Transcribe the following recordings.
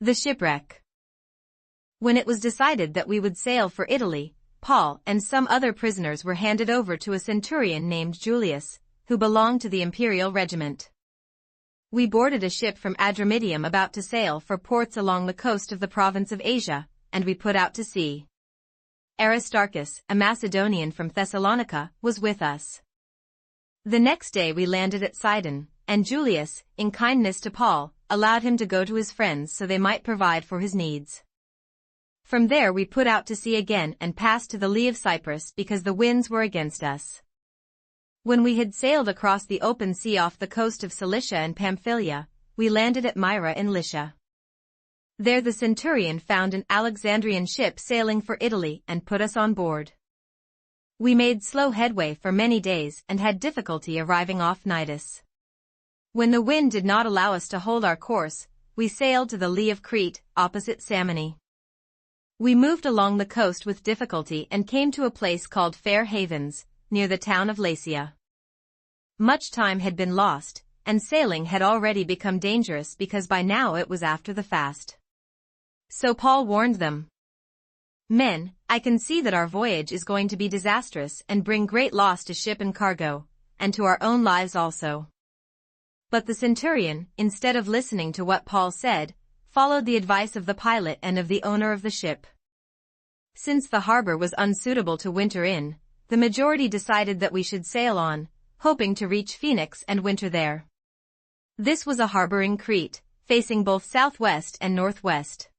The shipwreck. When it was decided that we would sail for Italy, Paul and some other prisoners were handed over to a centurion named Julius, who belonged to the imperial regiment. We boarded a ship from Adramyttium about to sail for ports along the coast of the province of Asia, and we put out to sea. Aristarchus, a Macedonian from Thessalonica, was with us. The next day we landed at Sidon, and Julius, in kindness to Paul, allowed him to go to his friends so they might provide for his needs. From there we put out to sea again and passed to the lee of Cyprus because the winds were against us. When we had sailed across the open sea off the coast of Cilicia and Pamphylia, we landed at Myra in Lycia. There the centurion found an Alexandrian ship sailing for Italy and put us on board. We made slow headway for many days and had difficulty arriving off Cnidus. When the wind did not allow us to hold our course, we sailed to the lee of Crete, opposite Samone. We moved along the coast with difficulty and came to a place called Fair Havens, near the town of Lasea. Much time had been lost, and sailing had already become dangerous because by now it was after the fast. So Paul warned them. "Men, I can see that our voyage is going to be disastrous and bring great loss to ship and cargo, and to our own lives also." But the centurion, instead of listening to what Paul said, followed the advice of the pilot and of the owner of the ship. Since the harbor was unsuitable to winter in, the majority decided that we should sail on, hoping to reach Phoenix and winter there. This was a harbor in Crete, facing both southwest and northwest.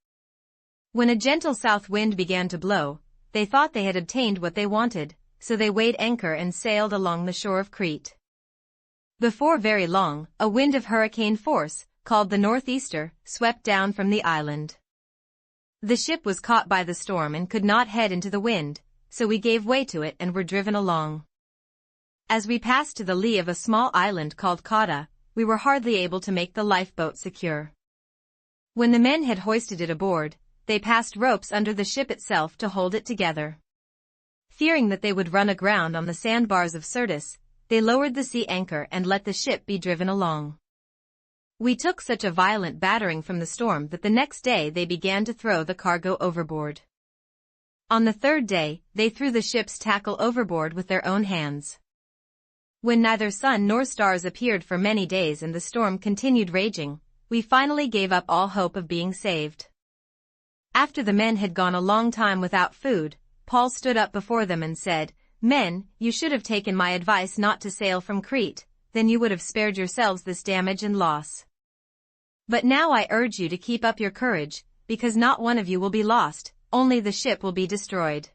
When a gentle south wind began to blow, they thought they had obtained what they wanted, so they weighed anchor and sailed along the shore of Crete. Before very long, a wind of hurricane force, called the northeaster, swept down from the island. The ship was caught by the storm and could not head into the wind, so we gave way to it and were driven along. As we passed to the lee of a small island called Cauda, we were hardly able to make the lifeboat secure. When the men had hoisted it aboard, they passed ropes under the ship itself to hold it together. Fearing that they would run aground on the sandbars of Syrtis, they lowered the sea anchor and let the ship be driven along. We took such a violent battering from the storm that the next day they began to throw the cargo overboard. On the third day, they threw the ship's tackle overboard with their own hands. When neither sun nor stars appeared for many days and the storm continued raging, we finally gave up all hope of being saved. After the men had gone a long time without food, Paul stood up before them and said, "Men, you should have taken my advice not to sail from Crete, then you would have spared yourselves this damage and loss. But now I urge you to keep up your courage, because not one of you will be lost, only the ship will be destroyed."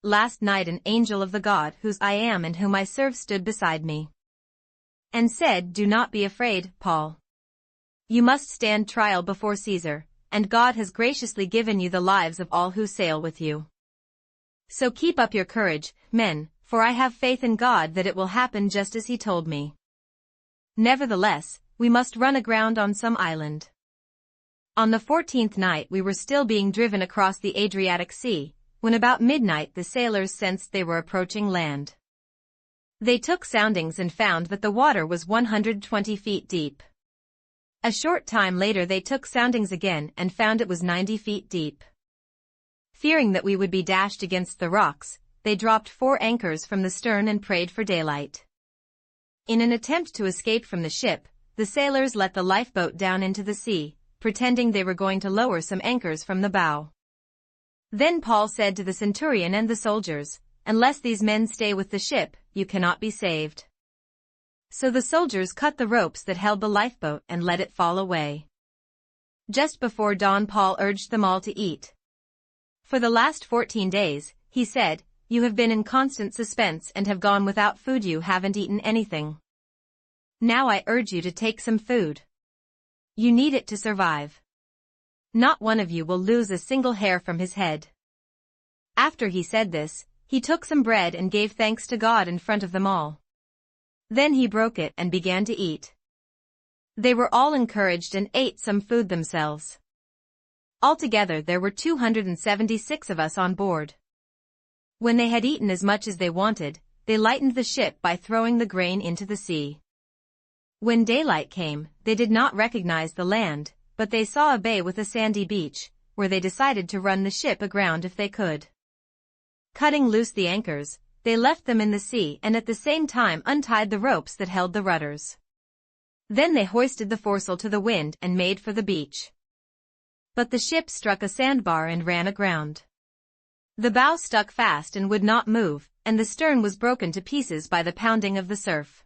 Last night an angel of the God whose I am and whom I serve stood beside me and said, "Do not be afraid, Paul. You must stand trial before Caesar, and God has graciously given you the lives of all who sail with you. So keep up your courage, men, for I have faith in God that it will happen just as he told me. Nevertheless, we must run aground on some island." On the 14th night we were still being driven across the Adriatic Sea, when about midnight the sailors sensed they were approaching land. They took soundings and found that the water was 120 feet deep. A short time later they took soundings again and found it was 90 feet deep. Fearing that we would be dashed against the rocks, they dropped 4 anchors from the stern and prayed for daylight. In an attempt to escape from the ship, the sailors let the lifeboat down into the sea, pretending they were going to lower some anchors from the bow. Then Paul said to the centurion and the soldiers, "Unless these men stay with the ship, you cannot be saved." So the soldiers cut the ropes that held the lifeboat and let it fall away. Just before dawn Paul urged them all to eat. "For the last 14 days, he said, you have been in constant suspense and have gone without food. You haven't eaten anything. Now I urge you to take some food. You need it to survive. Not one of you will lose a single hair from his head." After he said this, he took some bread and gave thanks to God in front of them all. Then he broke it and began to eat. They were all encouraged and ate some food themselves. Altogether there were 276 of us on board. When they had eaten as much as they wanted, they lightened the ship by throwing the grain into the sea. When daylight came, they did not recognize the land, but they saw a bay with a sandy beach, where they decided to run the ship aground if they could. Cutting loose the anchors, they left them in the sea and at the same time untied the ropes that held the rudders. Then they hoisted the foresail to the wind and made for the beach. But the ship struck a sandbar and ran aground. The bow stuck fast and would not move, and the stern was broken to pieces by the pounding of the surf.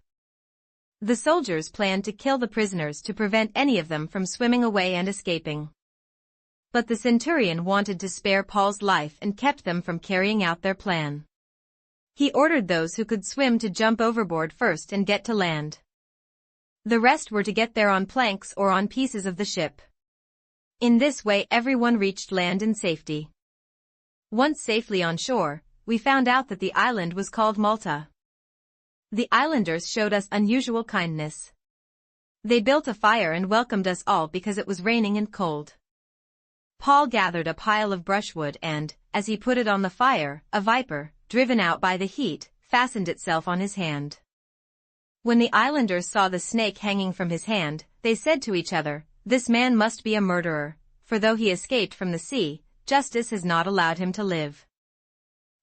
The soldiers planned to kill the prisoners to prevent any of them from swimming away and escaping. But the centurion wanted to spare Paul's life and kept them from carrying out their plan. He ordered those who could swim to jump overboard first and get to land. The rest were to get there on planks or on pieces of the ship. In this way everyone reached land in safety. Once safely on shore, we found out that the island was called Malta. The islanders showed us unusual kindness. They built a fire and welcomed us all because it was raining and cold. Paul gathered a pile of brushwood and, as he put it on the fire, a viper, driven out by the heat, fastened itself on his hand. When the islanders saw the snake hanging from his hand, they said to each other, "This man must be a murderer, for though he escaped from the sea, justice has not allowed him to live."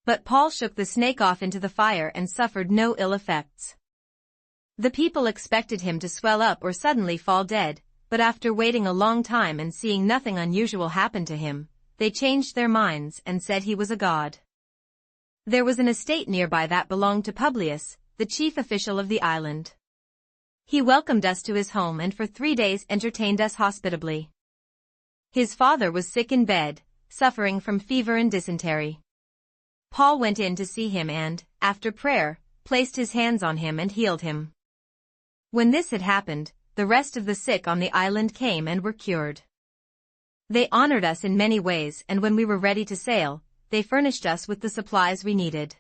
But Paul shook the snake off into the fire and suffered no ill effects. The people expected him to swell up or suddenly fall dead, but after waiting a long time and seeing nothing unusual happen to him, they changed their minds and said he was a god. There was an estate nearby that belonged to Publius, the chief official of the island. He welcomed us to his home and for 3 days entertained us hospitably. His father was sick in bed, suffering from fever and dysentery. Paul went in to see him and, after prayer, placed his hands on him and healed him. When this had happened, the rest of the sick on the island came and were cured. They honored us in many ways and when we were ready to sail, they furnished us with the supplies we needed.